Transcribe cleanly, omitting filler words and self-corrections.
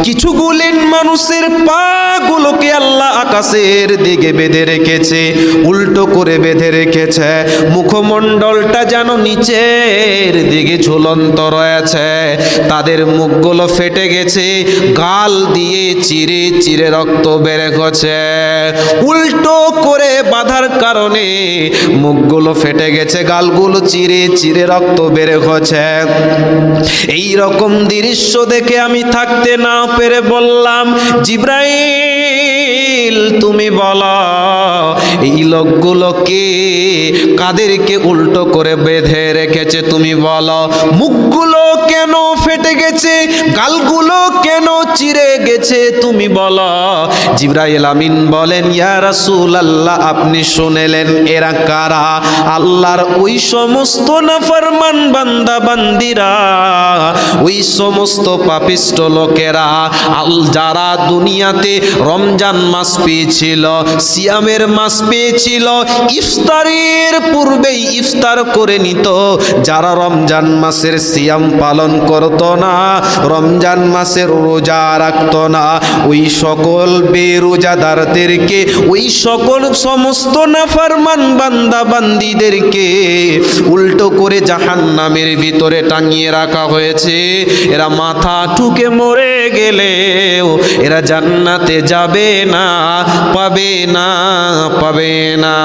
কিছু গুলিন মানুষের পা গুলোকে আল্লাহ আকাশের দিকে বেঁধে রেখেছে, উল্টো করে বেঁধে রেখেছে, মুখমণ্ডলটা যেন নিচের দিকে ঝুলন্ত রয়েছে। তাদের মুখগুলো ফেটে গেছে, গাল দিয়ে চিরে চিরে রক্ত বের হচ্ছে। উল্টো করে বাঁধার কারণে মুখগুলো ফেটে গেছে, গালগুলো চিরে চিরে রক্ত বের হচ্ছে। এই রকম দৃশ্য দেখে আমি থাকতে না পেরে বললাম, জিব্রাইল তুমি বলো এই লোকগুলোকে কাদেরকে উল্টো করে বেঁধে রেখেছে তুমি বলো, মুখগুলো কেন ফেটে গেছে, গালগুলো কেন চিরে গেছে তুমি বলো। জিবরাইল আমিন বলেন, ইয়া রাসূলুল্লাহ আপনি শুনেলেন এরা কারা? আল্লাহর ওই সমস্ত নাফরমান বান্দা বান্দিরা, ওই সমস্ত পাপিষ্ট লোকেরা যারা দুনিয়াতে রমজান মাস পেয়েছিল, সিয়ামের মাস পেয়েছিল, ইফতারের পূর্বেই ইফতার করে নিত, যারা রমজান মাসের সিয়াম পালন করত না, রমজান মাসের রোজা রাখত না, ওই সকল বেরোজাদারদেরকে, ওই সকল সমস্ত নাফরমান বান্দা বান্দিদেরকে উল্টো করে জাহান্নামের ভিতরে টাঙিয়ে রাখা হয়েছে। এরা মাথা ঠুকে মরে গেলেও এরা জান্নাতে যাবে না, পাবে না, পাবে না।